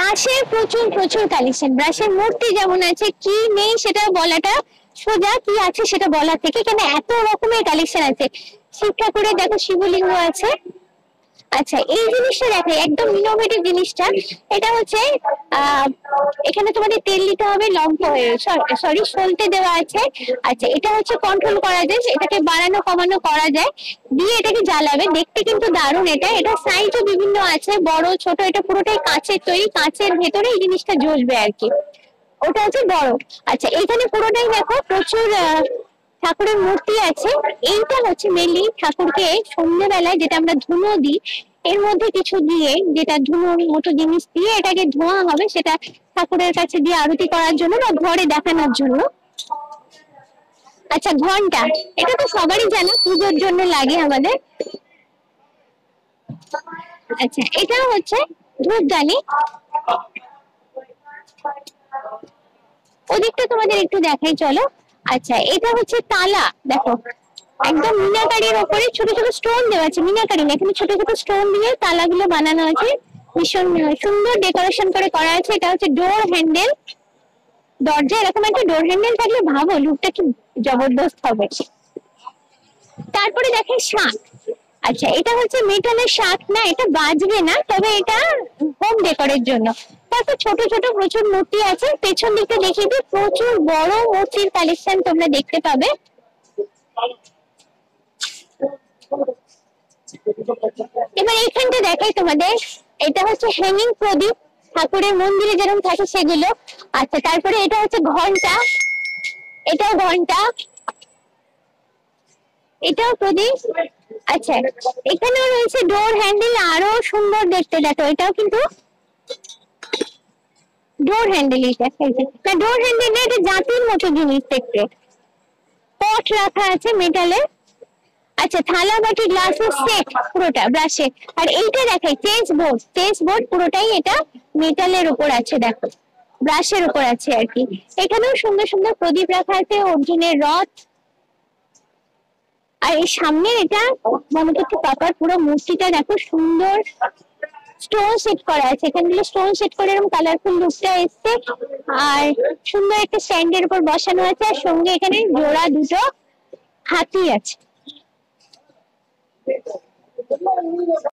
ব্রাশের প্রচুর প্রচুর কালেকশন। ব্রাশের মূর্তি যেমন আছে, কি নেই সেটা বলাটা সোজা, কি আছে সেটা বলা থেকে, কেন এত রকমের কালেকশন আছে। শিব ঠাকুরের দেখো শিবলিঙ্গ আছে। আচ্ছা, এই জিনিসটা দেখো একদম ইনোভেটিভ জিনিসটা। এটা হচ্ছে এখানে তোমাদের তেল দিতে হবে, লম্বা সরি সলতে দেওয়া আছে। আচ্ছা, এটা হচ্ছে কন্ট্রোল করা যায়, এটাকে বাড়ানো কমানো করা যায়, দিয়ে এটাকে জ্বালাবে। দেখতে কিন্তু দারুণ। এটা সাইজও বিভিন্ন আছে, বড় ছোট। এটা পুরোটাই কাঁচের তৈরি, কাঁচের ভেতরে এই জিনিসটা জ্বলবে আর কি। ওটা হচ্ছে বড়। আচ্ছা, এখানে পুরোটাই দেখো প্রচুর ঠাকুরের মূর্তি আছে। এইটা হচ্ছে মেনলি ঠাকুরকে সন্ধ্যেবেলায় যেটা আমরা ধুনো দিই, এর মধ্যে কিছু দিয়ে, যেটা ধুনোর মতো জিনিস দিয়ে এটাকে ধোয়া হবে, সেটা ঠাকুরের কাছে দিয়ে আরতি করার জন্য বা ঘরে দেখানোর জন্য। আচ্ছা, ঘন্টা, এটা তো সবারই জানো পুজোর জন্য লাগে আমাদের। আচ্ছা, এটা হচ্ছে ধূপদানি। ওদিকটা তোমাদের একটু দেখাই চলো। আচ্ছা, এটা হচ্ছে তালা, দেখো একদম মিনাকারির ওপরে ছোট ছোট স্টোন দেওয়া আছে। মিনাকারি না, এখানে ছোট ছোট স্টোন দিয়ে তালাগুলো বানানো আছে, ভীষণ সুন্দর ডেকোরেশন করে করা আছে। এটা হচ্ছে ডোর হ্যান্ডেল। দরজা এরকম একটা ডোর হ্যান্ডেল থাকলে ভাবো লুকটা কি জবরদস্ত হবে। তারপরে দেখে শাঁখ। আচ্ছা, এটা হচ্ছে মেটালের শাঁখ না, এটা বাজবে না, তবে এটা হোম ডেকোরের জন্য। তারপর ছোট ছোট প্রচুর মূর্তি আছে। পেছন দিকটা দেখিয়ে দিই, প্রচুর বড় মূর্তির কালেকশন তোমরা দেখতে পাবে। এবার এইখানটা দেখাই তোমাদের, এটা হচ্ছে হ্যাঙ্গিং প্রদীপ, ঠাকুরের মন্দিরে যেরকম থাকে সেগুলো। আচ্ছা, তারপরে এটা হচ্ছে ঘন্টা, এটাও ঘন্টা, এটাও প্রদীপ। আচ্ছা, এখানেও রয়েছে ডোর হ্যান্ডেল, আরো সুন্দর দেখতে। দেখো এটাও কিন্তু ডোর হ্যান্ডেল। এটা ডোর হ্যান্ডেল, এটা জাতির মতো জিনিস দেখতে। পট রাখা আছে মেটালের। আচ্ছা, থালা বাটি গ্লাসের সেট পুরোটা ব্রাশে। আর এইটা দেখাই চেঞ্জ বোর্ড, চেঞ্জ বোর্ড পুরোটাই এটা মেটালের উপর আছে, দেখো ব্রাশের উপর আছে আর কি। এখানেও সুন্দর সুন্দর প্রদীপ রাখা আছে, অর্জুনের রথ। আর এই সামনে এটা গণপতি পাপার পুরো মূর্তিটা দেখো সুন্দর স্টোন সেট করা আছে। এখানগুলো স্টোন সেট করে এরকম কালারফুল লুকটা এসছে। আর সুন্দর একটা স্ট্যান্ডের উপর বসানো আছে, আর সঙ্গে এখানে জোড়া দুটো হাতি আছে।